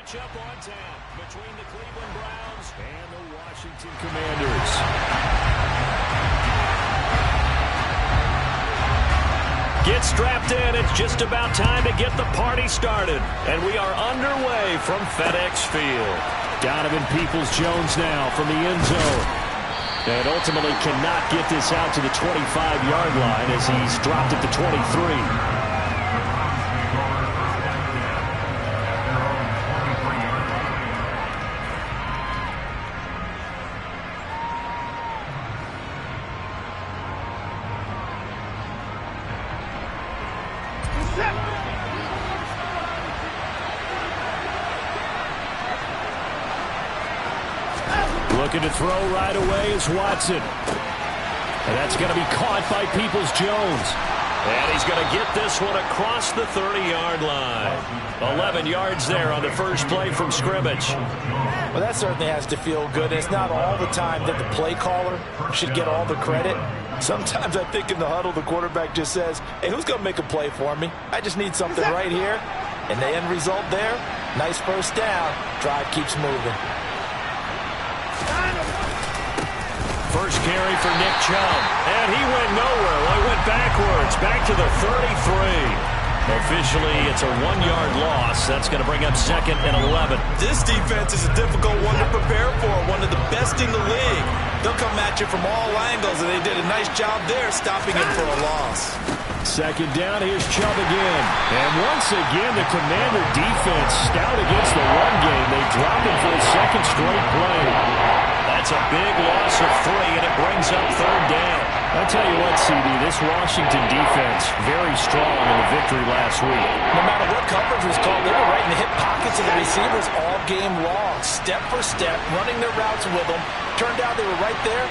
matchup on tap between the Cleveland Browns and the Washington Commanders. Get strapped in. It's just about time to get the party started. And we are underway from FedEx Field. Donovan Peoples-Jones now from the end zone. And ultimately cannot get this out to the 25-yard line as he's dropped at the 23. Looking to throw right away is Watson. And that's going to be caught by Peoples-Jones. And he's going to get this one across the 30-yard line. 11 yards there on the first play from scrimmage. Well, that certainly has to feel good. It's not all the time that the play caller should get all the credit. Sometimes I think in the huddle, the quarterback just says, hey, who's going to make a play for me? I just need something right here. And the end result there, nice first down. Drive keeps moving. First carry for Nick Chubb. And he went nowhere. Well, he went backwards. Back to the 33. Officially, it's a 1-yard loss. That's going to bring up 2nd and 11. This defense is a difficult one to prepare for. One of the best in the league. They'll come at you from all angles, and they did a nice job there stopping him for a loss. 2nd down, here's Chubb again. And once again, the Commander defense stout against the run game. They drop him for a second straight play. That's a big loss of 3, and it brings up 3rd down. I tell you what, CD, this Washington defense, very strong in the victory last week. No matter what coverage was called, they were right in the hip pockets of the receivers all game long. Step for step, running their routes with them. Turned out they were right there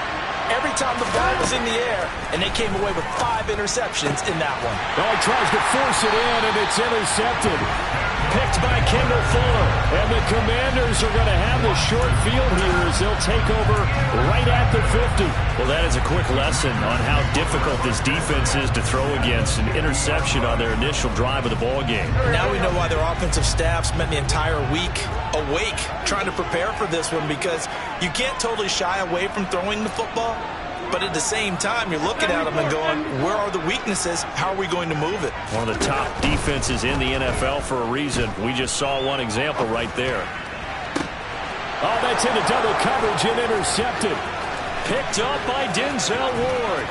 every time the ball was in the air, and they came away with 5 interceptions in that one. Oh, he tries to force it in, and it's intercepted. Picked by Kendall Fuller. And the Commanders are going to have the short field here as they'll take over right at the 50. Well, that is a quick lesson on how difficult this defense is to throw against. An interception on their initial drive of the ball game. Now we know why their offensive staff spent the entire week awake trying to prepare for this one, because you can't totally shy away from throwing the football. But at the same time, you're looking at them and going, where are the weaknesses? How are we going to move it? One of the top defenses in the NFL for a reason. We just saw one example right there. Oh, that's into double coverage and intercepted. Picked up by Denzel Ward.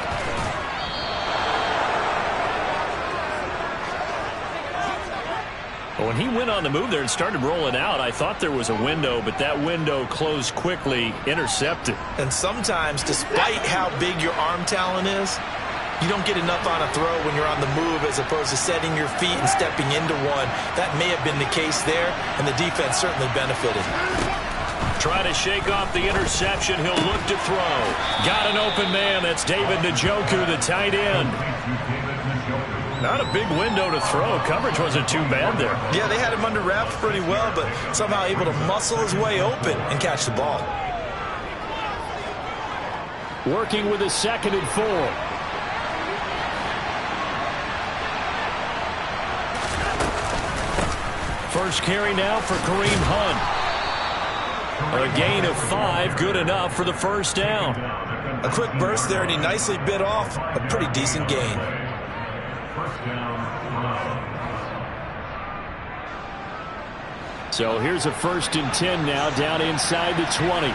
When he went on the move there and started rolling out, I thought there was a window, but that window closed quickly, intercepted. And sometimes, despite how big your arm talent is, you don't get enough on a throw when you're on the move as opposed to setting your feet and stepping into one. That may have been the case there, and the defense certainly benefited. Trying to shake off the interception. He'll look to throw. Got an open man. That's David Njoku, the tight end. Not a big window to throw. Coverage wasn't too bad there. Yeah, they had him under wraps pretty well, but somehow able to muscle his way open and catch the ball. Working with a 2nd and 4. First carry now for Kareem Hunt. A gain of 5, good enough for the first down. A quick burst there, and he nicely bit off a pretty decent gain. So here's a 1st and 10 now, down inside the 20.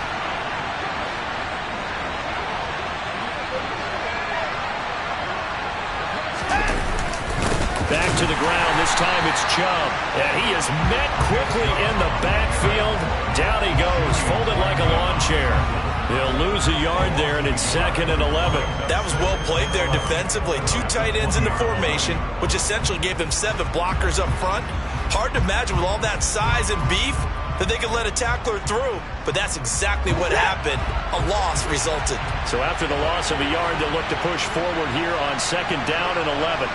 Back to the ground. This time it's Chubb. And he is met quickly in the backfield. Down he goes, folded like a lawn chair. He'll lose a yard there, and it's 2nd and 11. That was well played there defensively. 2 tight ends in the formation, which essentially gave them 7 blockers up front. Hard to imagine with all that size and beef that they could let a tackler through. But that's exactly what happened. A loss resulted. So after the loss of a yard, they'll look to push forward here on 2nd down and 11.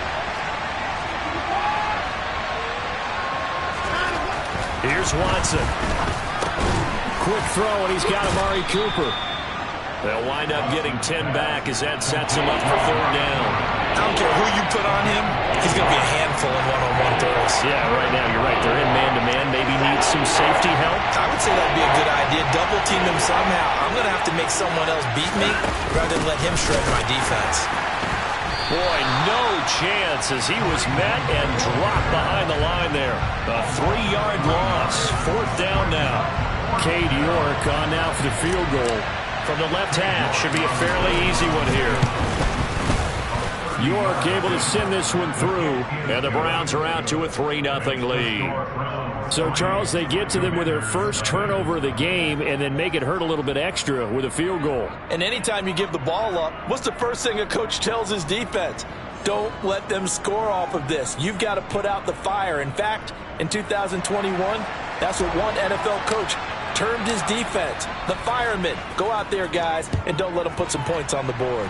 Here's Watson. Quick throw, and he's got Amari Cooper. They'll wind up getting 10 back as that sets him up for 3rd down. I don't care who you put on him, he's going to be a handful in one-on-one throws. Yeah, right now you're right. They're in man-to-man. Maybe need some safety help. I would say that would be a good idea. Double team him somehow. I'm going to have to make someone else beat me rather than let him shred my defense. Boy, no chance as he was met and dropped behind the line there. A 3-yard loss. 4th down now. Cade York on now for the field goal. From the left hash. Should be a fairly easy one here. York able to send this one through. And the Browns are out to a 3-0 lead. So, Charles, they get to them with their first turnover of the game and then make it hurt a little bit extra with a field goal. And anytime you give the ball up, what's the first thing a coach tells his defense? Don't let them score off of this. You've got to put out the fire. In fact, in 2021, that's what one NFL coach termed his defense. The firemen. Go out there, guys, and don't let them put some points on the board.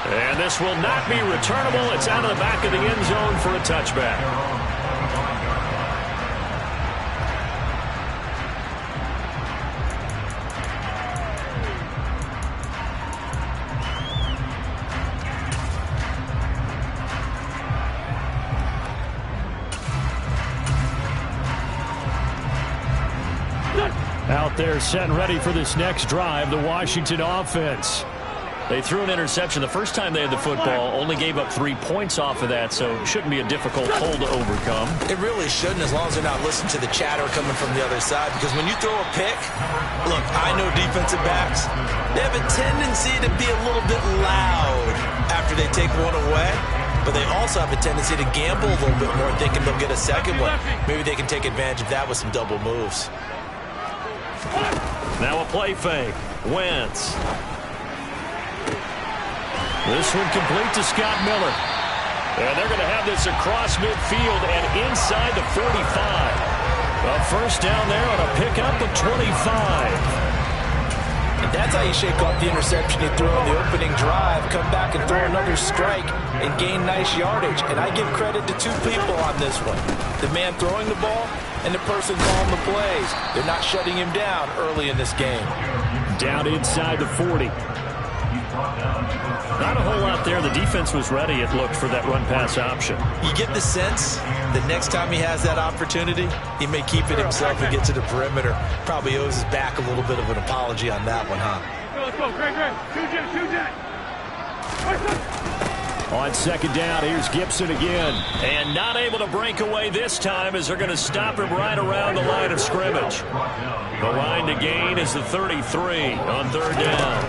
And this will not be returnable. It's out of the back of the end zone for a touchback. Out there set and ready for this next drive, the Washington offense. They threw an interception the first time they had the football, only gave up 3 points off of that, so it shouldn't be a difficult hole to overcome. It really shouldn't, as long as they're not listening to the chatter coming from the other side, because when you throw a pick, look, I know defensive backs, they have a tendency to be a little bit loud after they take one away, but they also have a tendency to gamble a little bit more, thinking they'll get a second one. Maybe they can take advantage of that with some double moves. Now a play fake. Wentz. This one complete to Scott Miller. And they're going to have this across midfield and inside the 45. A first down there on a pickup of 25. And that's how you shake off the interception you throw in the opening drive, come back and throw another strike and gain nice yardage. And I give credit to 2 people on this one. The man throwing the ball and the person calling the plays. They're not shutting him down early in this game. Down inside the 40. Not a whole lot there. The defense was ready, it looked, for that run-pass option. You get the sense that next time he has that opportunity, he may keep it himself and get to the perimeter. Probably owes his back a little bit of an apology on that one, huh? Let's go, Greg. 2 jet. On second down, here's Gibson again. And not able to break away this time as they're going to stop him right around the line of scrimmage. The line to gain is the 33 on 3rd down.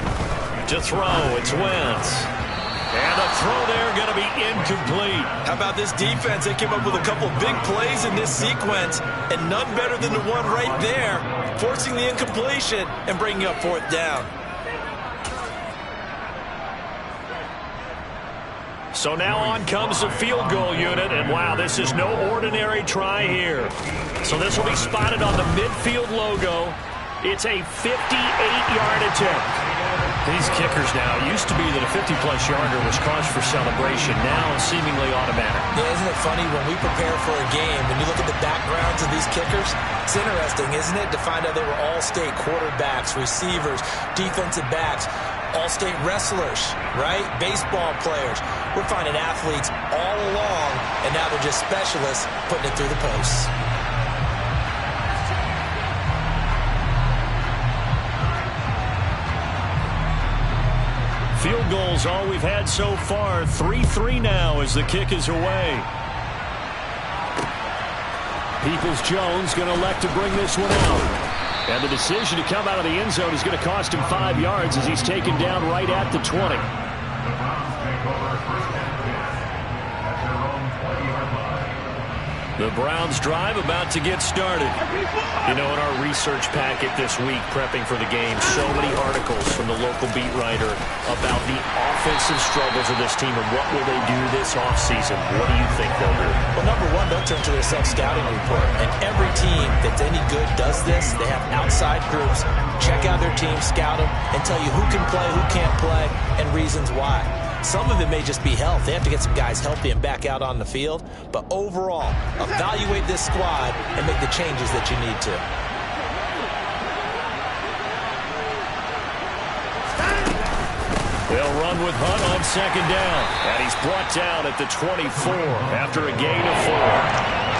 To throw, it's Wentz. And a throw there going to be incomplete. How about this defense? They came up with a couple big plays in this sequence, and none better than the one right there, forcing the incompletion and bringing up 4th down. So now on comes the field goal unit, and wow, this is no ordinary try here. So this will be spotted on the midfield logo. It's a 58-yard attempt. These kickers now, used to be that a 50-plus yarder was cause for celebration, now seemingly automatic. Yeah, isn't it funny when we prepare for a game, when you look at the backgrounds of these kickers, it's interesting, isn't it, to find out they were all-state quarterbacks, receivers, defensive backs, all-state wrestlers, right? Baseball players. We're finding athletes all along, and now they're just specialists putting it through the posts. Field goals all we've had so far. 3-3 now as the kick is away. Peoples-Jones going to elect to bring this one out. And the decision to come out of the end zone is going to cost him 5 yards as he's taken down right at the 20. The Browns drive about to get started. You know, in our research packet this week, prepping for the game, so many articles from the local beat writer about the offensive struggles of this team and what will they do this offseason. What do you think they'll do? Well, number one, they'll turn to their self-scouting report. And every team that's any good does this. They have outside groups. Check out their team, scout them, and tell you who can play, who can't play, and reasons why. Some of it may just be health. They have to get some guys healthy and back out on the field. But overall, evaluate this squad and make the changes that you need to. They'll run with Hunt on second down. And he's brought down at the 24 after a gain of 4.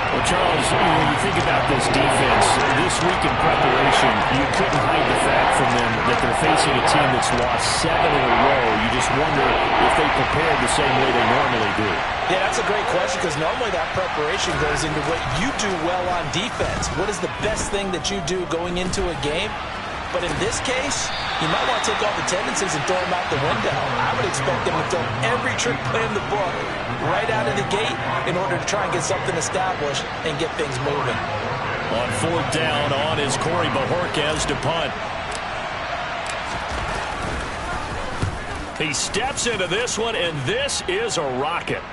Well, Charles, when you think about this defense, this week in preparation, you couldn't hide the fact from them that they're facing a team that's lost 7 in a row. You just wonder if they prepared the same way they normally do. Yeah, that's a great question because normally that preparation goes into what you do well on defense. What is the best thing that you do going into a game? But in this case, you might want to take all the tendencies and throw them out the window. I would expect them to throw every trick play in the book right out of the gate in order to try and get something established and get things moving. On 4th down, on is Corey Bojorquez to punt. He steps into this one, and this is a rocket.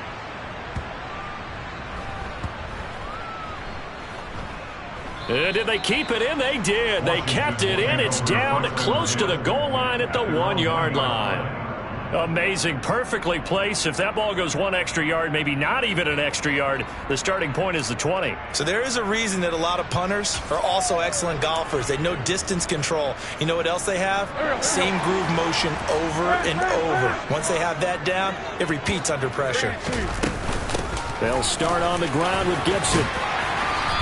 Did they keep it in? They did. They kept it in. It's down close to the goal line at the 1-yard line. Amazing. Perfectly placed. If that ball goes 1 extra yard, maybe not even an extra yard, the starting point is the 20. So there is a reason that a lot of punters are also excellent golfers. They know distance control. You know what else they have? Same groove motion over and over. Once they have that down, it repeats under pressure. They'll start on the ground with Gibson.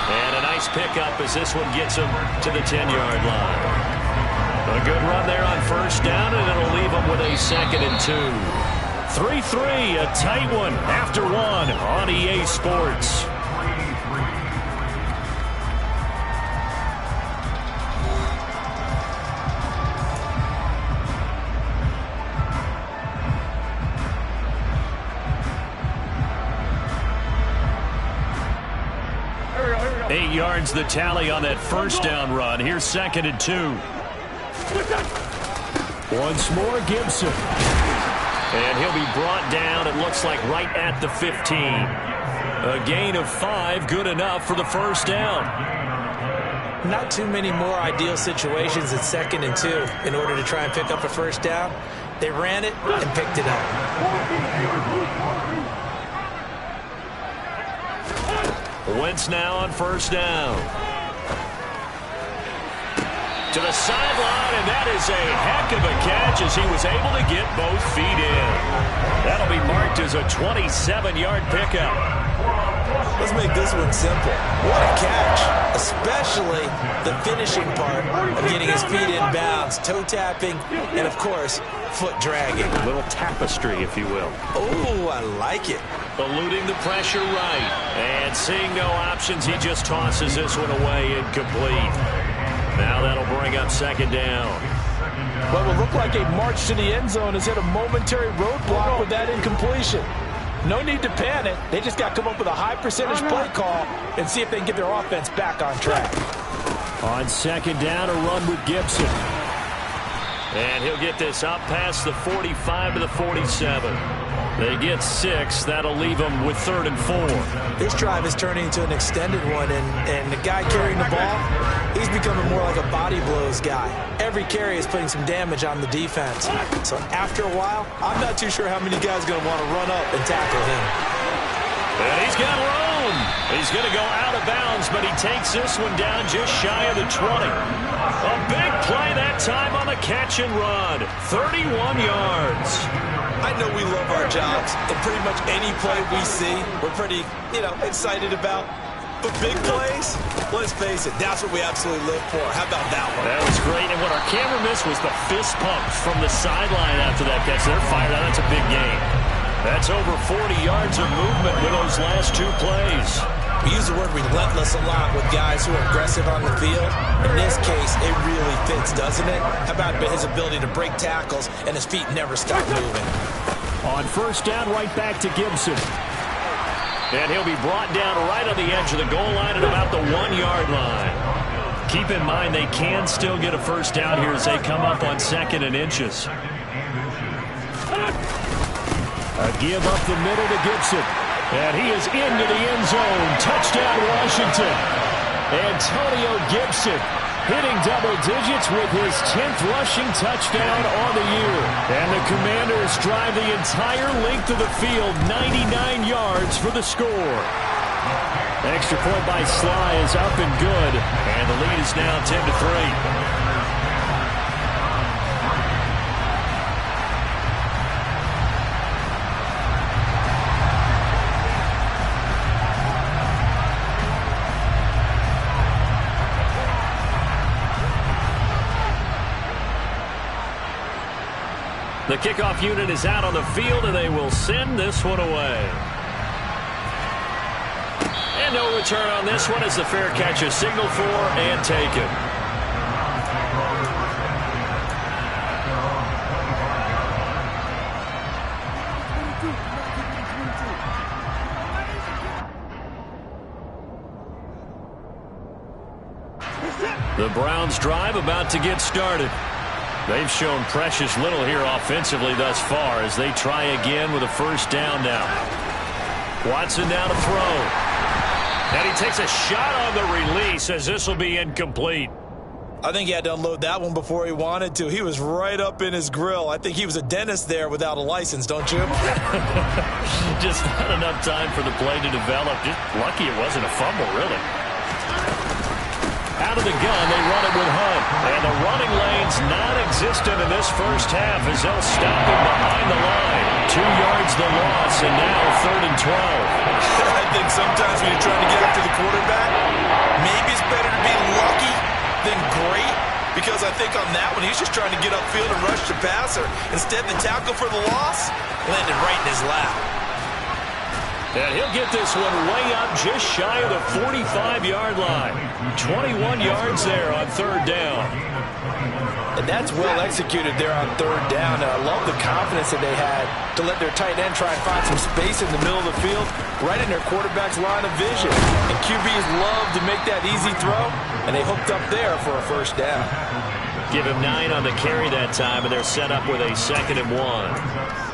And a nice pickup as this one gets him to the 10-yard line. A good run there on 1st down, and it'll leave him with a 2nd and 2. 3-3, a tight one after 1 on EA Sports. Eight yards the tally on that 1st down run. Here's 2nd and 2. Once more, Gibson. And he'll be brought down, it looks like, right at the 15. A gain of 5, good enough for the 1st down. Not too many more ideal situations at 2nd and 2 in order to try and pick up a 1st down. They ran it and picked it up. Wentz now on 1st down. To the sideline, and that is a heck of a catch as he was able to get both feet in. That'll be marked as a 27-yard pickup. Let's make this one simple. What a catch, especially the finishing part of getting his feet in bounds, toe tapping, and of course, foot dragging. A little tapestry, if you will. Oh, I like it. Eluding the pressure right. And seeing no options, he just tosses this one away incomplete. Now that'll bring up 2nd down. What will look like a march to the end zone has hit a momentary roadblock with that incompletion. No need to panic. They just got to come up with a high percentage play call and see if they can get their offense back on track. On 2nd down, a run with Gibson. And he'll get this up past the 45 to the 47. They get 6. That'll leave them with 3rd and 4. This drive is turning into an extended one, and the guy carrying the ball, he's becoming more like a body blows guy. Every carry is putting some damage on the defense. So after a while, I'm not too sure how many guys are going to want to run up and tackle him. And he's got room. He's going to go out of bounds, but he takes this one down just shy of the 20. A big play that time on the catch and run. 31 yards. I know we love our jobs, and pretty much any play we see, we're pretty, excited about. But big plays, let's face it, that's what we absolutely live for. How about that one? That was great, and what our camera missed was the fist pump from the sideline after that catch. They're fired out. That's a big gain. That's over 40 yards of movement with those last 2 plays. We use the word relentless a lot with guys who are aggressive on the field. In this case, it really fits, doesn't it? How about his ability to break tackles and his feet never stop moving? On 1st down, right back to Gibson. And he'll be brought down right on the edge of the goal line at about the 1-yard line. Keep in mind they can still get a 1st down here as they come up on 2nd and inches. A give up the middle to Gibson. And he is into the end zone. Touchdown, Washington. Antonio Gibson hitting double digits with his 10th rushing touchdown on the year. And the Commanders drive the entire length of the field, 99 yards for the score. Extra point by Sly is up and good. And the lead is now 10-3. The kickoff unit is out on the field, and they will send this one away. And no return on this one as the fair catch is signaled for and taken. The Browns drive about to get started. They've shown precious little here offensively thus far as they try again with a first down now. Watson now to throw. And he takes a shot on the release as this will be incomplete. I think he had to unload that one before he wanted to. He was right up in his grill. I think he was a dentist there without a license, don't you? Just not enough time for the play to develop. Just lucky it wasn't a fumble, really. Out of the gun, they run it with Hunt. And the running lane's non-existent in this first half as they'll stop him behind the line. 2 yards the loss, and now 3rd and 12. I think sometimes when you're trying to get up to the quarterback, maybe it's better to be lucky than great. Because I think on that one, he's just trying to get upfield and rush the passer. Instead, the tackle for the loss landed right in his lap. And he'll get this one way up just shy of the 45-yard line. 21 yards there on 3rd down. And that's well executed there on 3rd down. And I love the confidence that they had to let their tight end try and find some space in the middle of the field, right in their quarterback's line of vision. And QBs love to make that easy throw, and they hooked up there for a first down. Give him 9 on the carry that time, and they're set up with a 2nd and 1.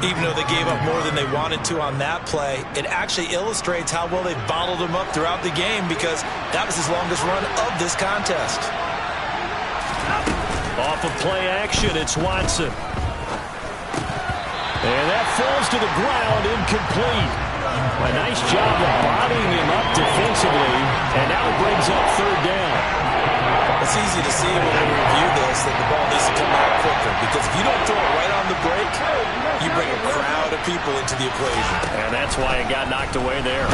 Even though they gave up more than they wanted to on that play, it actually illustrates how well they've bottled them up throughout the game because that was his longest run of this contest. Off of play action, it's Watson. And that falls to the ground, incomplete. A nice job of bodying him up defensively, and now it brings up 3rd down. It's easy to see when we review this that the ball needs to come out quicker because if you don't throw it right on the break, you bring a crowd of people into the equation. And that's why it got knocked away there.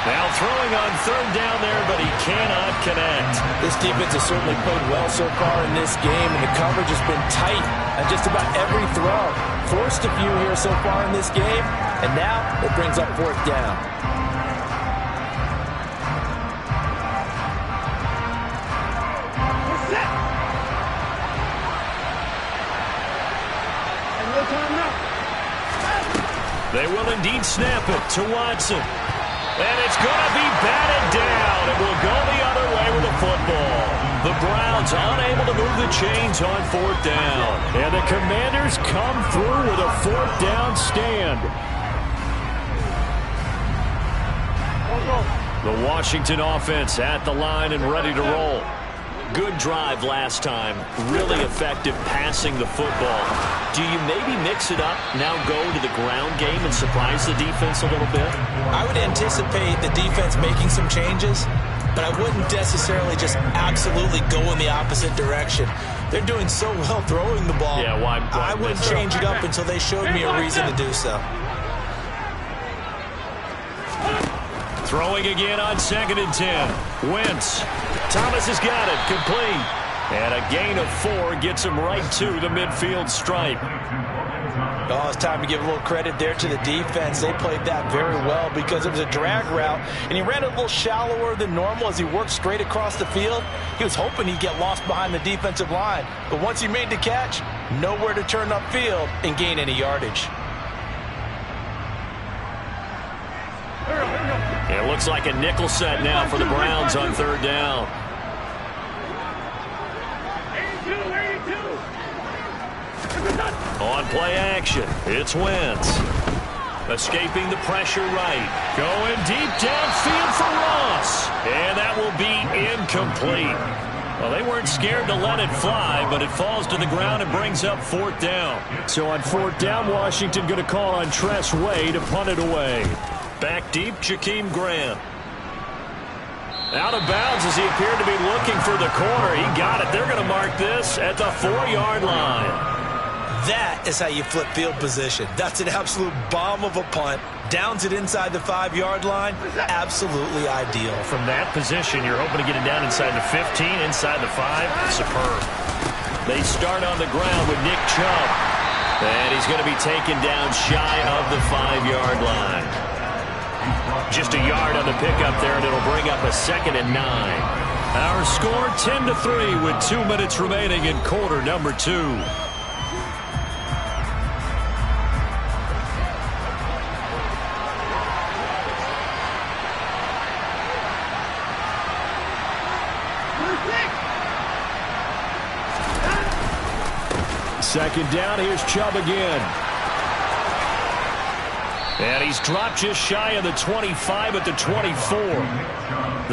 Now throwing on 3rd down there, but he cannot connect. This defense has certainly played well so far in this game, and the coverage has been tight on just about every throw. Forced a few here so far in this game, and now it brings up 4th down. They will indeed snap it to Watson. And it's going to be batted down. It will go the other way with the football. The Browns unable to move the chains on 4th down. And the Commanders come through with a 4th down stand. The Washington offense at the line and ready to roll. Good drive last time. Really effective passing the football. Do you maybe mix it up, now go to the ground game and surprise the defense a little bit? I would anticipate the defense making some changes, but I wouldn't necessarily just absolutely go in the opposite direction. They're doing so well throwing the ball. Yeah, why I wouldn't change it up until they showed me a reason to do so. Throwing again on 2nd and 10. Wentz. Thomas has got it. Complete. And a gain of 4 gets him right to the midfield stripe. Oh, it's time to give a little credit there to the defense. They played that very well because it was a drag route, and he ran it a little shallower than normal as he worked straight across the field. He was hoping he'd get lost behind the defensive line, but once he made the catch, nowhere to turn upfield and gain any yardage. It looks like a nickel set now for the Browns on 3rd down. 82. On play action, it's Wentz. Escaping the pressure right. Going deep downfield for Ross. And that will be incomplete. Well, they weren't scared to let it fly, but it falls to the ground and brings up 4th down. So on 4th down, Washington going to call on Tress Way to punt it away. Back deep, Jakeem Grant. Out of bounds as he appeared to be looking for the corner. He got it. They're going to mark this at the 4-yard line. That is how you flip field position. That's an absolute bomb of a punt. Downs it inside the 5-yard line. Absolutely ideal. From that position, you're hoping to get it down inside the 15, inside the 5. Superb. They start on the ground with Nick Chubb. And he's going to be taken down shy of the 5-yard line. Just a yard on the pickup there, and it'll bring up a 2nd and 9. Our score 10-3 with 2 minutes remaining in quarter number 2. Second down, here's Chubb again. And he's dropped just shy of the 25 at the 24.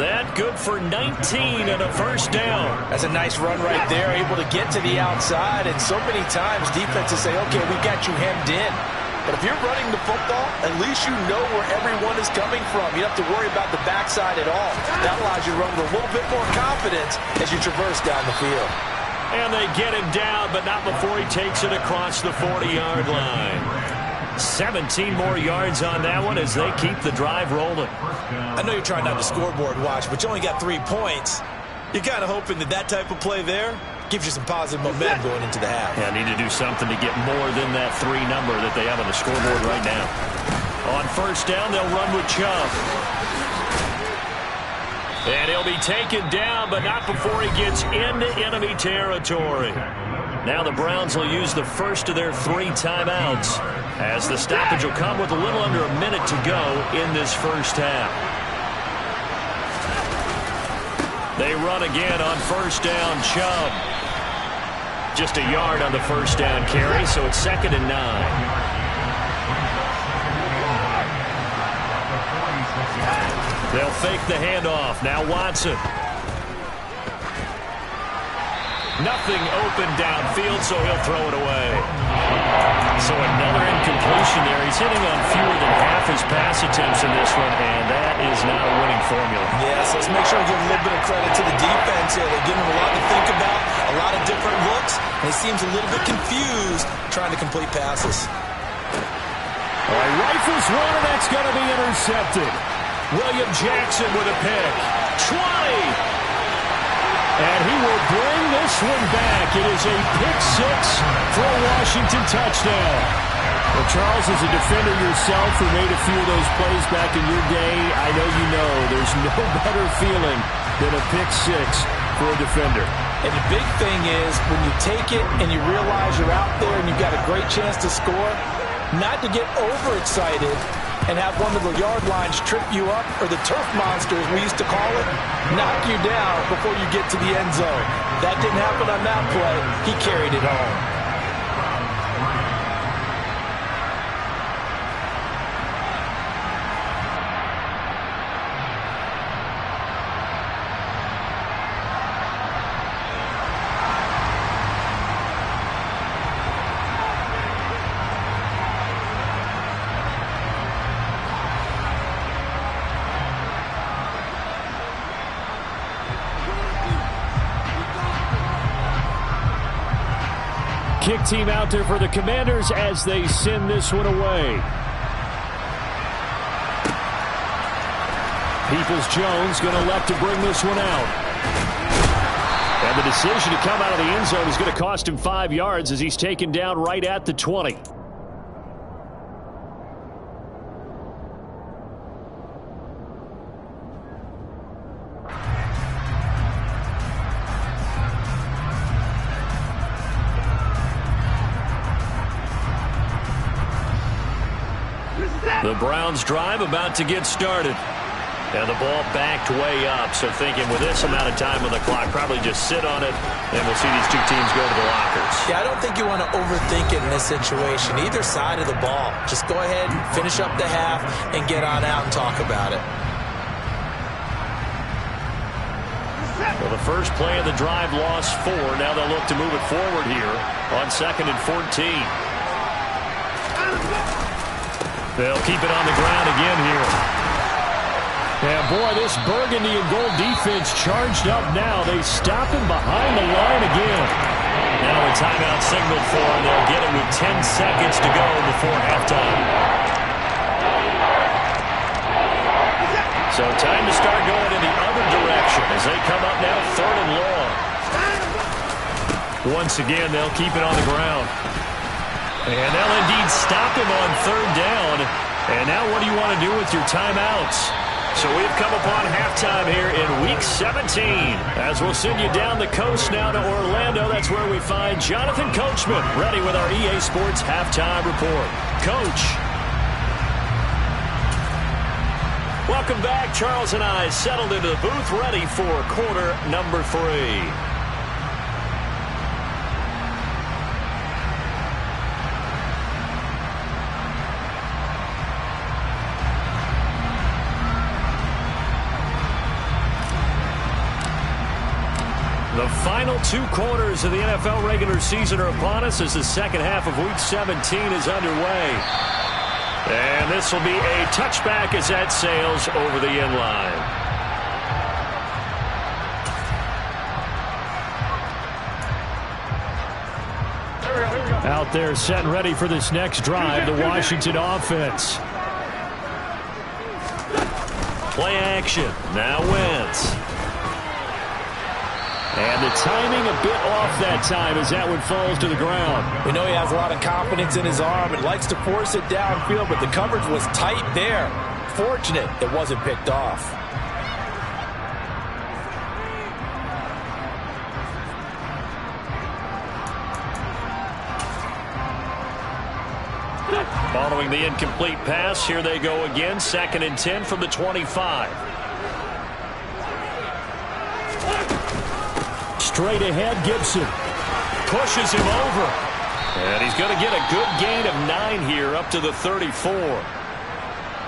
That good for 19 and a first down. That's a nice run right there, able to get to the outside. And so many times defenses say, okay, we got you hemmed in. But if you're running the football, at least you know where everyone is coming from. You don't have to worry about the backside at all. That allows you to run with a little bit more confidence as you traverse down the field. And they get him down, but not before he takes it across the 40-yard line. 17 more yards on that one as they keep the drive rolling. I know you're trying not to scoreboard watch, but you only got 3 points. You're kind of hoping that that type of play there gives you some positive momentum going into the half. Yeah, need to do something to get more than that 3 number that they have on the scoreboard right now. On first down, they'll run with Chubb. And he'll be taken down, but not before he gets into enemy territory. Now the Browns will use the first of their 3 timeouts, as the stoppage will come with a little under a minute to go in this first half. They run again on first down. Chubb. Just a yard on the first down carry, so it's 2nd and 9. They'll fake the handoff. Now Watson. Nothing open downfield, so he'll throw it away. So another incompletion there. He's hitting on fewer than half his pass attempts in this one, and that is not a winning formula. Yes, let's make sure we give a little bit of credit to the defense here. They give him a lot to think about, a lot of different looks, and he seems a little bit confused trying to complete passes. All right, rifles one, and that's going to be intercepted. William Jackson with a pick. 20! And he will bring this one back. It is a pick 6 for a Washington touchdown. Well, Charles, as a defender yourself who made a few of those plays back in your day, I know you know there's no better feeling than a pick 6 for a defender. And the big thing is when you take it and you realize you're out there and you've got a great chance to score, not to get overexcited and have one of the yard lines trip you up, or the turf monster, as we used to call it, knock you down before you get to the end zone. That didn't happen on that play. He carried it home. Kick team out there for the Commanders as they send this one away. Peoples-Jones going to elect to bring this one out. And the decision to come out of the end zone is going to cost him 5 yards as he's taken down right at the 20. The Browns drive about to get started. And the ball backed way up, so thinking with this amount of time on the clock, probably just sit on it, and we'll see these 2 teams go to the lockers. Yeah, I don't think you want to overthink it in this situation. Either side of the ball. Just go ahead, finish up the half, and get on out and talk about it. Well, the first play of the drive lost 4. Now they'll look to move it forward here on 2nd and 14. They'll keep it on the ground again here. And boy, this burgundy and gold defense charged up now. They stop him behind the line again. Now a timeout signaled for, and they'll get it with 10 seconds to go before halftime. So time to start going in the other direction as they come up now 3rd and long. Once again, they'll keep it on the ground. And they'll indeed stop him on third down. And now what do you want to do with your timeouts? So we've come upon halftime here in Week 17. As we'll send you down the coast now to Orlando, that's where we find Jonathan Coachman ready with our EA Sports Halftime Report. Coach. Welcome back. Charles and I settled into the booth ready for quarter number 3. The final 2 quarters of the NFL regular season are upon us as the second half of Week 17 is underway. And this will be a touchback as that sails over the end line. Out there set and ready for this next drive, the Washington offense. Play action. Now Wentz. And the timing a bit off that time as that one falls to the ground. We know he has a lot of confidence in his arm and likes to force it downfield, but the coverage was tight there. Fortunate it wasn't picked off. Following the incomplete pass, here they go again. 2nd and 10 from the 25. Straight ahead, Gibson pushes him over. And he's going to get a good gain of 9 here up to the 34.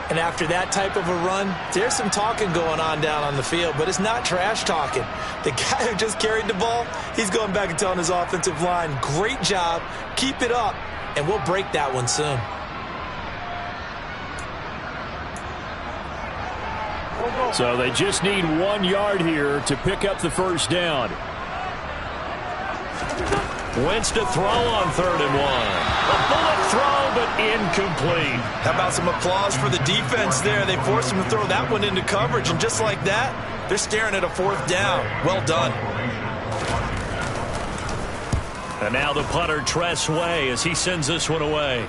And after that type of a run, there's some talking going on down on the field, but it's not trash talking. The guy who just carried the ball, he's going back and telling his offensive line, great job, keep it up, and we'll break that one soon. So they just need 1 yard here to pick up the first down. Wentz to throw on 3rd and 1. A bullet throw, but incomplete. How about some applause for the defense there? They forced him to throw that one into coverage, and just like that, they're staring at a 4th down. Well done. And now the punter, Tress Way, as he sends this one away.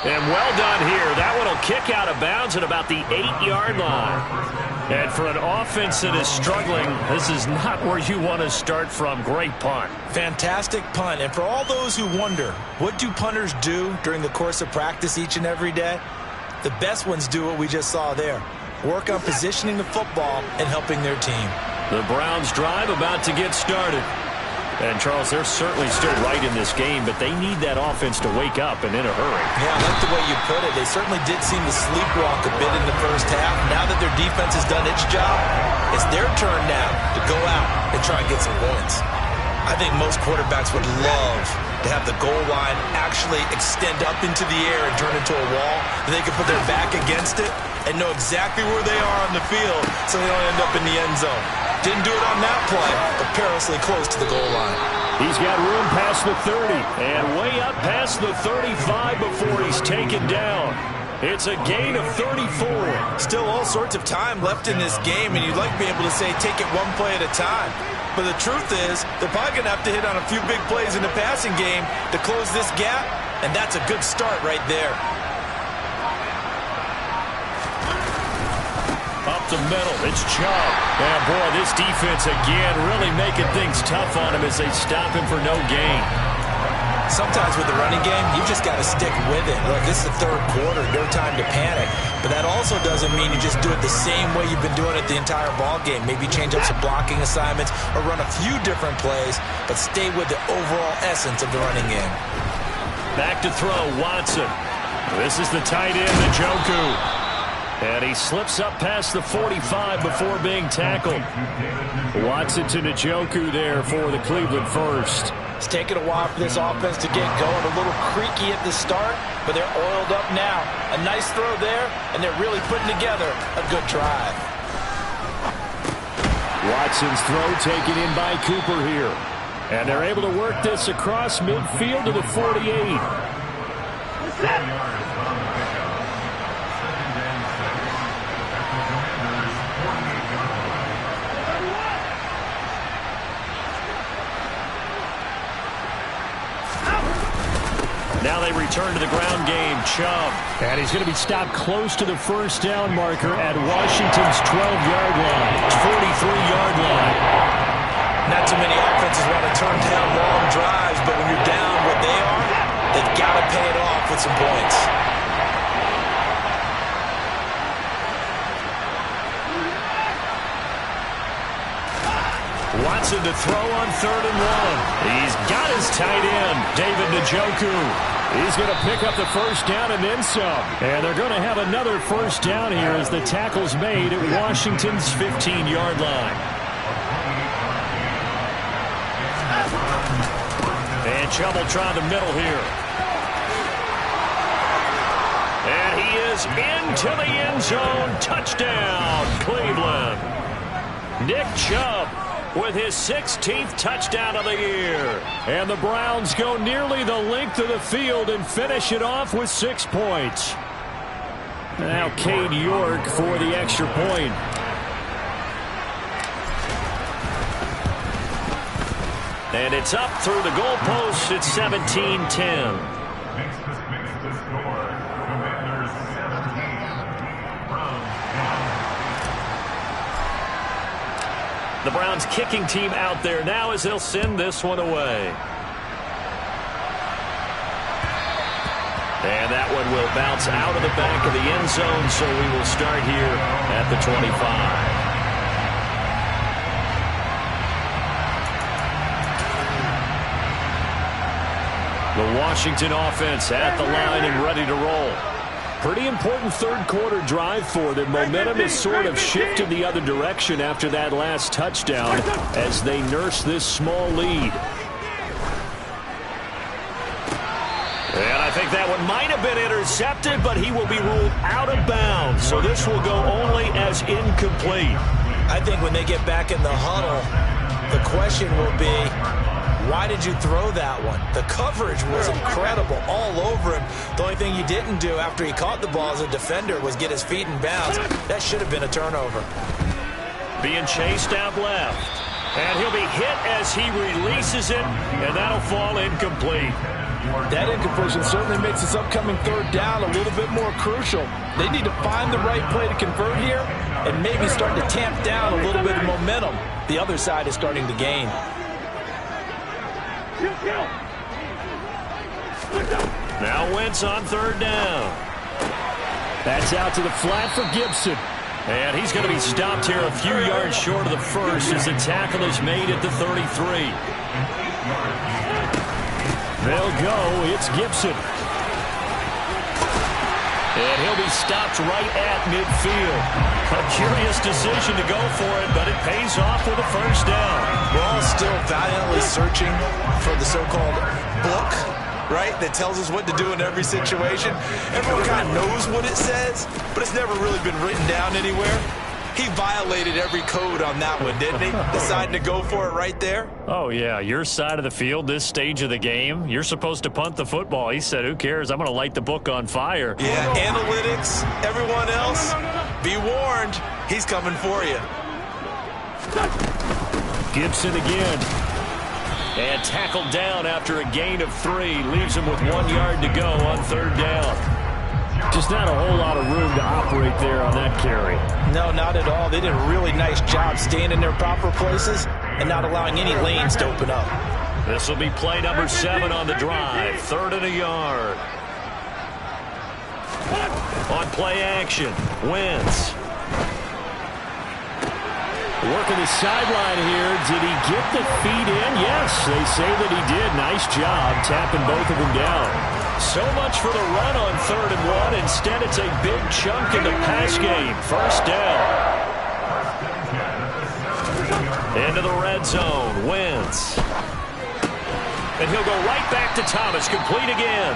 And well done here. That one will kick out of bounds at about the 8-yard line. And for an offense that is struggling, this is not where you want to start from. Great punt. Fantastic punt. And for all those who wonder, what do punters do during the course of practice each and every day? The best ones do what we just saw there. Work on positioning the football and helping their team. The Browns drive about to get started. And, Charles, they're certainly still right in this game, but they need that offense to wake up and in a hurry. Yeah, I like the way you put it. They certainly did seem to sleepwalk a bit in the first half. Now that their defense has done its job, it's their turn now to go out and try and get some points. I think most quarterbacks would love to have the goal line actually extend up into the air and turn into a wall, and they can put their back against it and know exactly where they are on the field so they don't end up in the end zone. Didn't do it on that play, but perilously close to the goal line. He's got room past the 30 and way up past the 35 before he's taken down. It's a gain of 34. Still all sorts of time left in this game, and you'd like to be able to say take it one play at a time. But the truth is, they're probably going to have to hit on a few big plays in the passing game to close this gap, and that's a good start right there. Up the middle, it's Chubb. And boy, this defense again really making things tough on him as they stop him for no gain. Sometimes with the running game, you just got to stick with it. Look, this is the 3rd quarter, no time to panic. But that also doesn't mean you just do it the same way you've been doing it the entire ball game. Maybe change up some blocking assignments or run a few different plays, but stay with the overall essence of the running game. Back to throw, Watson. This is the tight end, Njoku. And he slips up past the 45 before being tackled. Watson to Njoku there for the Cleveland first. It's taken a while for this offense to get going. A little creaky at the start, but they're oiled up now. A nice throw there, and they're really putting together a good drive. Watson's throw taken in by Cooper here. And they're able to work this across midfield to the 48. Now they return to the ground game. Chubb. And he's going to be stopped close to the first down marker at Washington's 12-yard line. 43-yard line. Not too many offenses want to turn down long drives, but when you're down what they are, they've got to pay it off with some points. Watson to throw on 3rd and 1. He's got his tight end, David Njoku. He's going to pick up the first down and then some. And they're going to have another first down here as the tackle's made at Washington's 15-yard line. And Chubb will try the middle here. And he is into the end zone. Touchdown, Cleveland. Nick Chubb with his 16th touchdown of the year. And the Browns go nearly the length of the field and finish it off with 6 points. Now Cade York for the extra point. And it's up through the goalpost. It's 17-10. The Browns kicking team out there now as they'll send this one away. And that one will bounce out of the back of the end zone, so we will start here at the 25. The Washington offense at the line and ready to roll. Pretty important third quarter drive for them. Momentum has sort of shifted the other direction after that last touchdown as they nurse this small lead. And I think that one might have been intercepted, but he will be ruled out of bounds. So this will go only as incomplete. I think when they get back in the huddle, the question will be, why did you throw that one? The coverage was incredible all over him. The only thing he didn't do after he caught the ball as a defender was get his feet in bounds. That should have been a turnover. Being chased out left. And he'll be hit as he releases it, and that'll fall incomplete. That incompletion certainly makes this upcoming third down a little bit more crucial. They need to find the right play to convert here and maybe start to tamp down a little bit of momentum. The other side is starting to gain. Now Wentz on third down. That's out to the flat for Gibson. And he's going to be stopped here a few yards short of the first as the tackle is made at the 33. They'll go. It's Gibson. And he'll be stopped right at midfield. A curious decision to go for it, but it pays off with a first down. We're all still valiantly searching for the so-called book, right, that tells us what to do in every situation. Everyone kind of knows what it says, but it's never really been written down anywhere. He violated every code on that one, didn't he? Deciding to go for it right there. Oh, yeah. Your side of the field, this stage of the game, you're supposed to punt the football. He said, who cares? I'm going to light the book on fire. Yeah, analytics, everyone else, be warned. He's coming for you. Gibson again. And tackled down after a gain of 3. Leaves him with 1 yard to go on third down. Just not a whole lot of room to operate there on that carry. No, not at all. They did a really nice job staying in their proper places and not allowing any lanes to open up. This will be play number 7 on the drive. 3rd and a yard. On play action, Wentz. Working the sideline here. Did he get the feet in? Yes, they say that he did. Nice job tapping both of them down. So much for the run on 3rd and 1. Instead, it's a big chunk in the pass game. First down. Into the red zone. Wentz. And he'll go right back to Thomas. Complete again.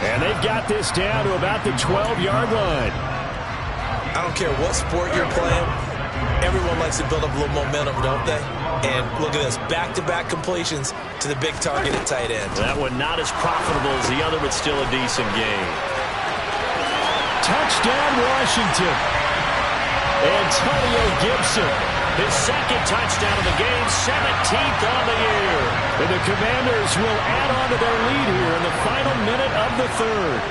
And they've got this down to about the 12-yard line. I don't care what sport you're playing. Everyone likes to build up a little momentum, don't they? And look at this, back-to-back completions to the big target at tight end. That one not as profitable as the other, but still a decent game. Touchdown, Washington. Antonio Gibson, His second touchdown of the game, 17th on the year. And the Commanders will add on to their lead here in the final minute of the third.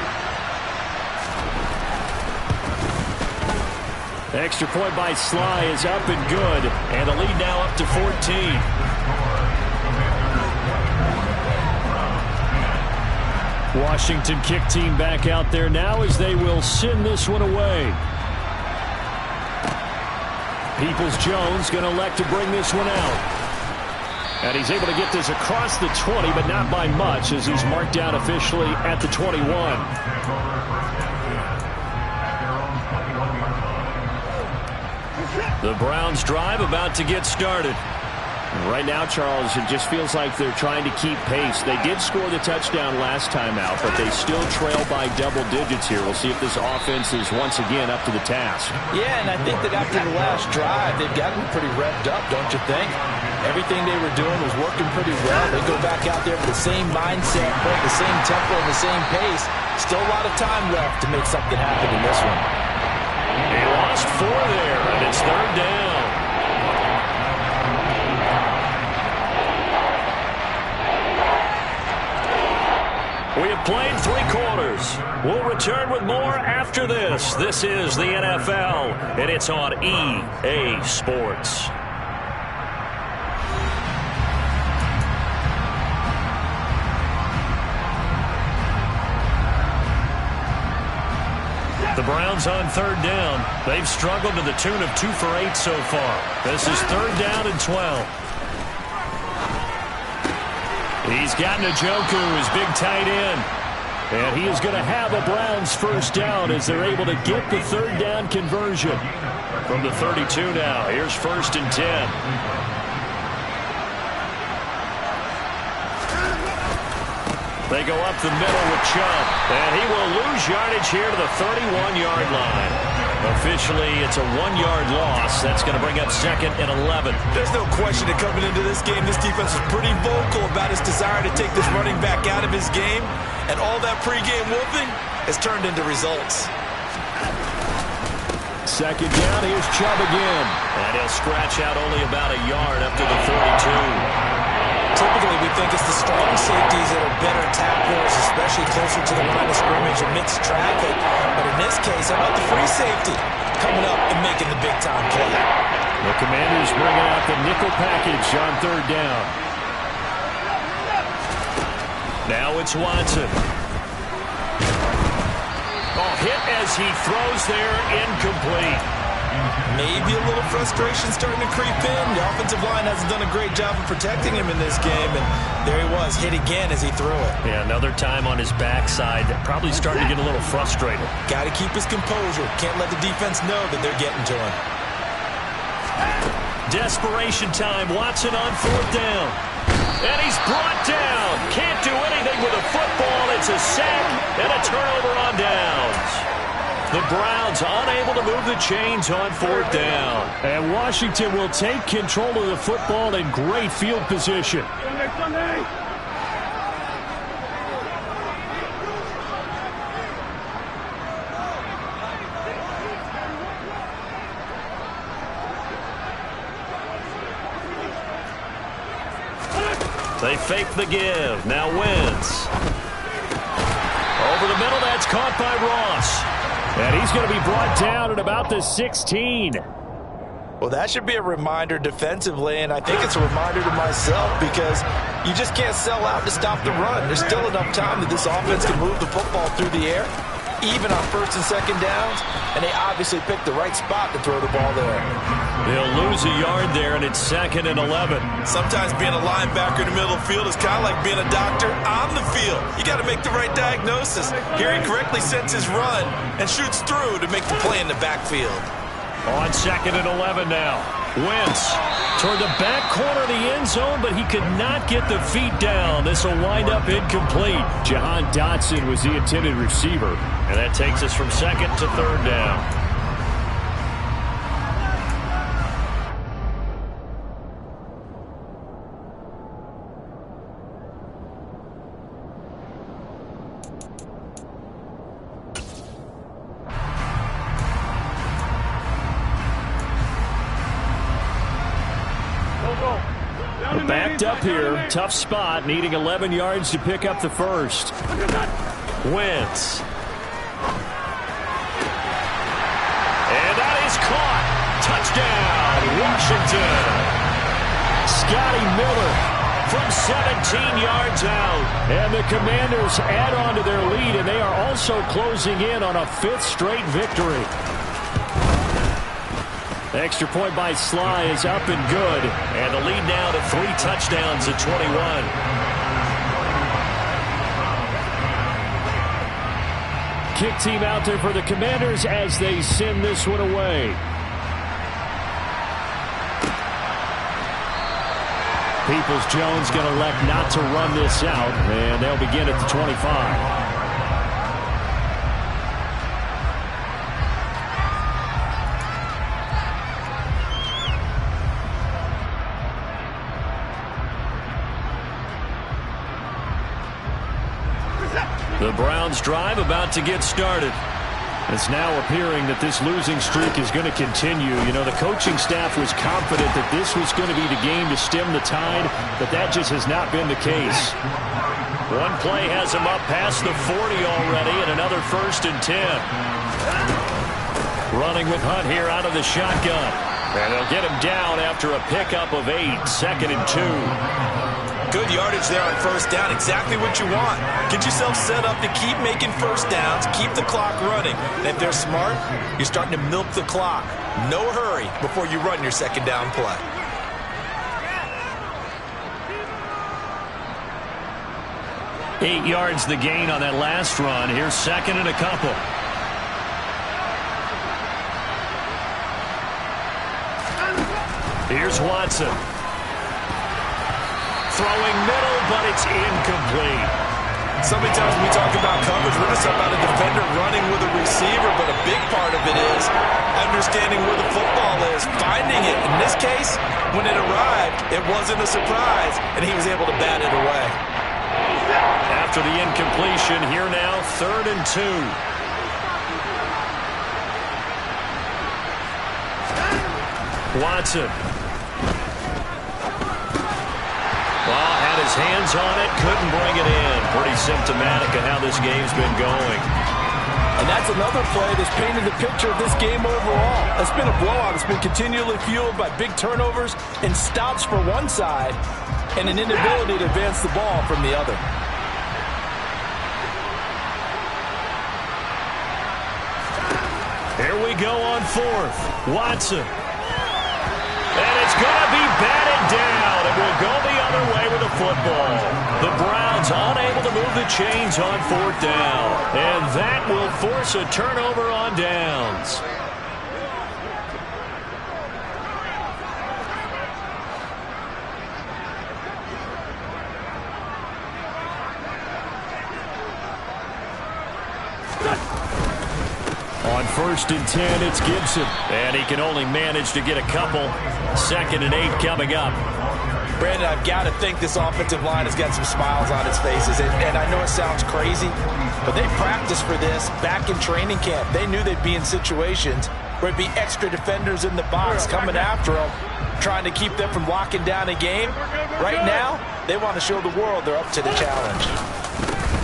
Extra point by Sly is up and good. And the lead now up to 14. Washington kick team back out there now as they will send this one away. Peoples-Jones going to elect to bring this one out. And he's able to get this across the 20, but not by much as he's marked down officially at the 21. The Browns drive about to get started. Right now, Charles, it just feels like they're trying to keep pace. They did score the touchdown last time out, but they still trail by double digits here. We'll see if this offense is once again up to the task. Yeah, and I think that after the last drive, they've gotten pretty revved up, don't you think? Everything they were doing was working pretty well. They go back out there with the same mindset, playing the same tempo and the same pace. Still a lot of time left to make something happen in this one. He lost 4 there, and it's third down. We have played 3 quarters. We'll return with more after this. This is the NFL, and it's on EA Sports. The Browns on third down. They've struggled to the tune of 2 for 8 so far. This is third down and 12. He's got Njoku, his big tight end. And he is going to have a Browns first down as they're able to get the third down conversion. From the 32 now, here's first and 10. They go up the middle with Chubb. And he will lose yardage here to the 31-yard line. Officially, it's a 1-yard loss. That's going to bring up second and 11. There's no question that coming into this game, this defense was pretty vocal about his desire to take this running back out of his game. And all that pregame whooping has turned into results. Second down, here's Chubb again. And he'll scratch out only about a yard up to the 32. Typically, we think it's the strong safeties that are better tacklers, especially closer to the line of scrimmage amidst traffic. But in this case, how about the free safety coming up and making the big-time play? The Commanders bringing out the nickel package on third down. Now it's Watson. Oh, hit as he throws there, incomplete. Maybe a little frustration starting to creep in. The offensive line hasn't done a great job of protecting him in this game, and there he was, hit again as he threw it. Yeah, another time on his backside. Probably starting to get a little frustrated. Got to keep his composure. Can't let the defense know that they're getting to him. Desperation time. Watson on fourth down. And he's brought down. Can't do anything with a football. It's a sack and a turnover on downs. The Browns unable to move the chains on fourth down. And Washington will take control of the football in great field position. They fake the give. Now Wentz. Over the middle, that's caught by Ross. And he's going to be brought down at about the 16. Well, that should be a reminder defensively, and I think it's a reminder to myself because you just can't sell out to stop the run. There's still enough time that this offense can move the football through the air, even on first and second downs, and they obviously picked the right spot to throw the ball there. They'll lose a yard there, and it's second and 11. Sometimes being a linebacker in the middle of the field is kind of like being a doctor on the field. You got to make the right diagnosis. Here he correctly sets his run and shoots through to make the play in the backfield. On second and 11 now. Wentz toward the back corner of the end zone, but he could not get the feet down. This will wind up incomplete. Jahan Dotson was the intended receiver. And that takes us from second to third down. Backed up here. Tough spot. Needing 11 yards to pick up the first. Wentz. And that is caught. Touchdown, Washington. Scotty Miller from 17 yards out. And the Commanders add on to their lead, and they are also closing in on a 5th straight victory. Extra point by Sly is up and good. And the lead now to 3 touchdowns at 21. Kick team out there for the Commanders as they send this one away. Peoples-Jones going to elect not to run this out, and they'll begin at the 25. The Browns drive about to get started. It's now appearing that this losing streak is going to continue. You know, the coaching staff was confident that this was going to be the game to stem the tide, but that just has not been the case. One play has him up past the 40 already, and another 1st and 10. Running with Hunt here out of the shotgun. And they'll get him down after a pickup of 8, 2nd and 2. Good yardage there on 1st down. Exactly what you want. Get yourself set up to keep making 1st downs, keep the clock running. And if they're smart, you're starting to milk the clock. No hurry before you run your 2nd down play. Eight yards the gain on that last run. Here's 2nd and a couple. Here's Watson. Throwing middle, but it's incomplete. So many times when we talk about coverage, we're just about a defender running with a receiver, but a big part of it is understanding where the football is, finding it. In this case, when it arrived, it wasn't a surprise, and he was able to bat it away. After the incompletion, here now, 3rd and 2. Watson. Well, had his hands on it, couldn't bring it in. Pretty symptomatic of how this game's been going. And that's another play that's painted the picture of this game overall. It's been a blowout. It's been continually fueled by big turnovers and stops for one side and an inability to advance the ball from the other. Here we go on 4th. Watson. And it's going to be batted down. It will go the other way with the football. The Browns unable to move the chains on 4th down. And that will force a turnover on downs. On 1st and 10, it's Gibson. And he can only manage to get a couple. 2nd and 8 coming up. Brandon, I've got to think this offensive line has got some smiles on its faces. And I know it sounds crazy, but they practiced for this back in training camp. They knew they'd be in situations where it'd be extra defenders in the box coming after them, trying to keep them from locking down a game. Right now, they want to show the world they're up to the challenge.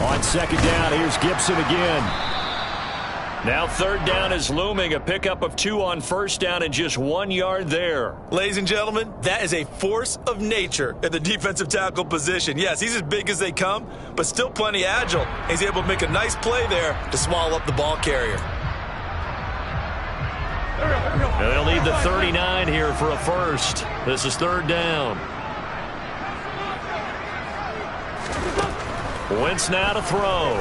On 2nd down, here's Gibson again. Now 3rd down is looming. A pickup of 2 on 1st down and just 1 yard there. Ladies and gentlemen, that is a force of nature at the defensive tackle position. Yes, he's as big as they come, but still plenty agile. He's able to make a nice play there to swallow up the ball carrier. They'll need the 39 here for a first. This is 3rd down. Wentz now to throw.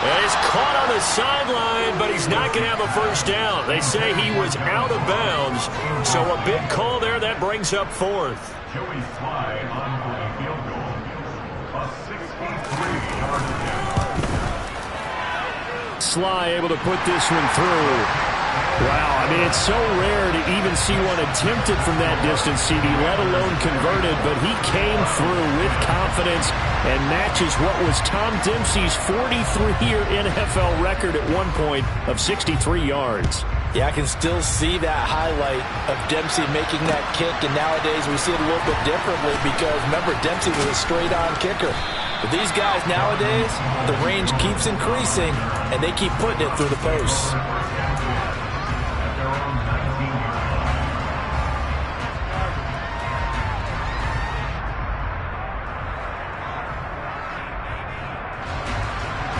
And he's caught on the sideline, but he's not going to have a first down. They say he was out of bounds, so a big call there. That brings up 4th. Joey Sly on for the field goal. A 63-yard attempt. Sly able to put this one through. Wow, I mean, it's so rare to even see one attempted from that distance, CD, let alone converted, but he came through with confidence and matches what was Tom Dempsey's 43-year NFL record at one point of 63 yards. Yeah, I can still see that highlight of Dempsey making that kick, and nowadays we see it a little bit differently because, remember, Dempsey was a straight-on kicker. But these guys nowadays, the range keeps increasing, and they keep putting it through the posts.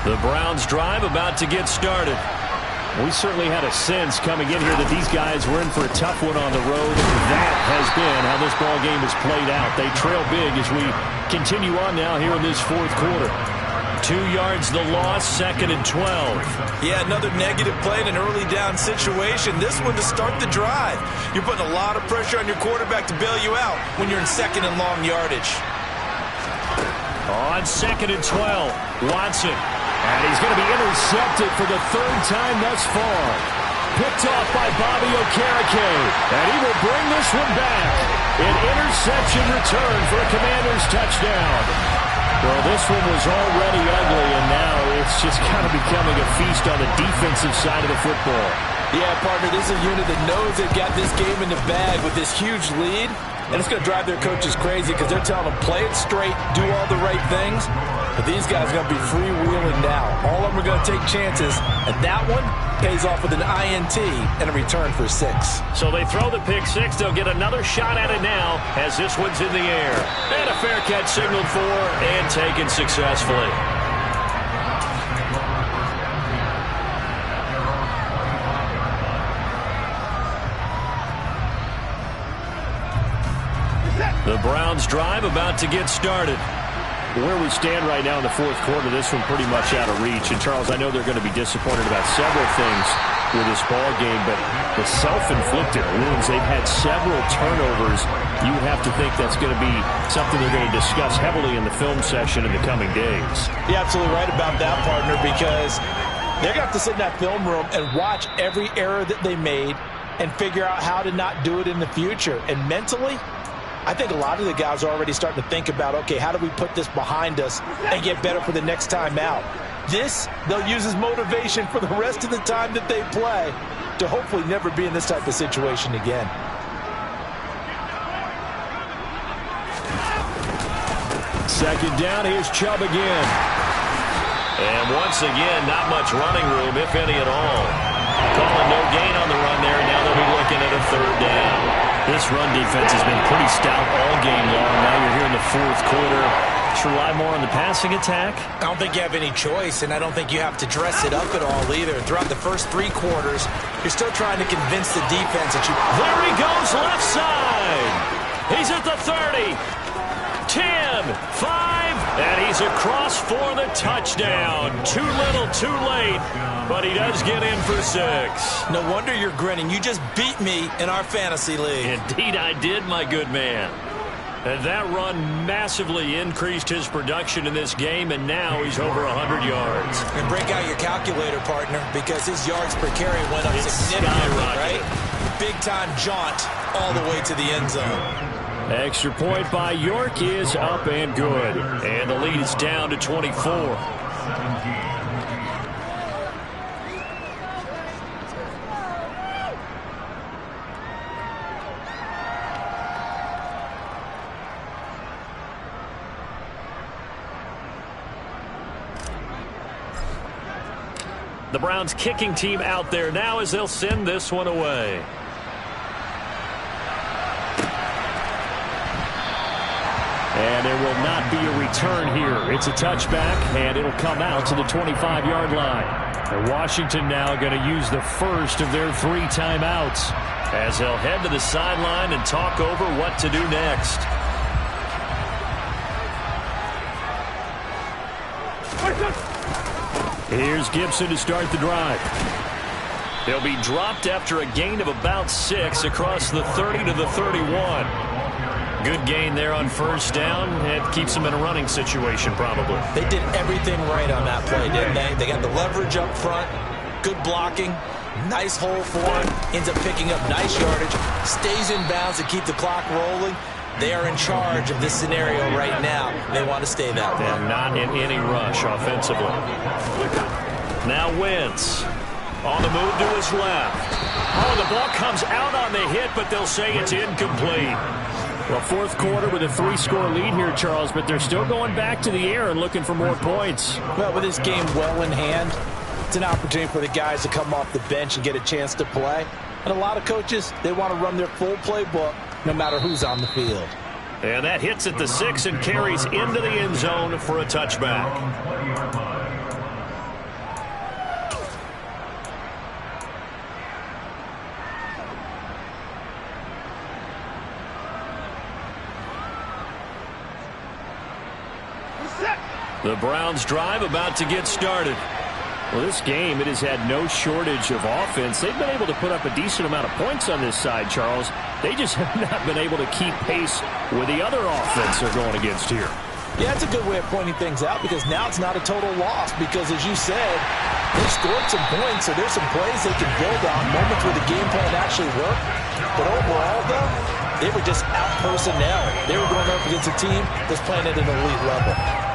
The Browns drive about to get started. We certainly had a sense coming in here that these guys were in for a tough one on the road. That has been how this ball game has played out. They trail big as we continue on now here in this fourth quarter. 2 yards the loss, 2nd and 12. Yeah, another negative play in an early down situation. This one to start the drive. You're putting a lot of pressure on your quarterback to bail you out when you're in 2nd and long yardage. On 2nd and 12, Watson. And he's going to be intercepted for the 3rd time thus far. Picked off by Bobby Okereke. And he will bring this one back. An interception return for a Commanders touchdown. Well, this one was already ugly, and now it's just kind of becoming a feast on the defensive side of the football. Yeah, partner, this is a unit that knows they've got this game in the bag with this huge lead. And it's going to drive their coaches crazy because they're telling them, play it straight, do all the right things. But these guys are going to be freewheeling now. All of them are going to take chances. And that one pays off with an INT and a return for 6. So they throw the pick 6. They'll get another shot at it now as this one's in the air. And a fair catch signaled for and taken successfully. The Browns drive about to get started. Where we stand right now in the fourth quarter, this one pretty much out of reach. And, Charles, I know they're going to be disappointed about several things with this ball game, but the self-inflicted wounds, they've had several turnovers. You would have to think that's going to be something they're going to discuss heavily in the film session in the coming days. You're absolutely right about that, partner, because they're going to have to sit in that film room and watch every error that they made and figure out how to not do it in the future. And mentally, I think a lot of the guys are already starting to think about, okay, how do we put this behind us and get better for the next time out? This, they'll use as motivation for the rest of the time that they play to hopefully never be in this type of situation again. Second down, here's Chubb again. And once again, not much running room, if any at all. Calling no gain on the run there, now they'll be looking at a 3rd down. This run defense has been pretty stout all game long. Now you're here in the fourth quarter. Should rely more on the passing attack? I don't think you have any choice, and I don't think you have to dress it up at all either. Throughout the first 3 quarters, you're still trying to convince the defense that you... There he goes, left side. He's at the 30. 10, 5, and he's across for the touchdown. Too little, too late, but he does get in for 6. No wonder you're grinning. You just beat me in our fantasy league. Indeed I did, my good man. And that run massively increased his production in this game, and now he's over 100 yards. And break out your calculator, partner, because his yards per carry went up significantly, right? Big-time jaunt all the way to the end zone. Extra point by York is up and good. And the lead is down to 24. The Browns kicking team out there now as they'll send this one away. And there will not be a return here. It's a touchback, and it'll come out to the 25-yard line. And Washington now going to use the first of their 3 timeouts as they'll head to the sideline and talk over what to do next. Here's Gibson to start the drive. He'll be dropped after a gain of about 6 across the 30 to the 31. Good gain there on first down. It keeps them in a running situation, probably. They did everything right on that play, didn't they? They got the leverage up front, good blocking, nice hole for him, ends up picking up nice yardage, stays in bounds to keep the clock rolling. They are in charge of this scenario right now. They want to stay that way. And not in any rush offensively. Now Wentz on the move to his left. Oh, the ball comes out on the hit, but they'll say it's incomplete. Well, fourth quarter with a 3-score lead here, Charles, but they're still going back to the air and looking for more points. Well, with this game well in hand, it's an opportunity for the guys to come off the bench and get a chance to play. And a lot of coaches, they want to run their full playbook no matter who's on the field. And that hits at the 6 and carries into the end zone for a touchback. The Browns drive about to get started. Well, this game, it has had no shortage of offense. They've been able to put up a decent amount of points on this side, Charles. They just have not been able to keep pace with the other offense they're going against here. Yeah, it's a good way of pointing things out because now it's not a total loss because, as you said, they scored some points, so there's some plays they can build on, moments where the game plan actually worked. But overall, though, they were just out personnel. They were going up against a team that's playing at an elite level.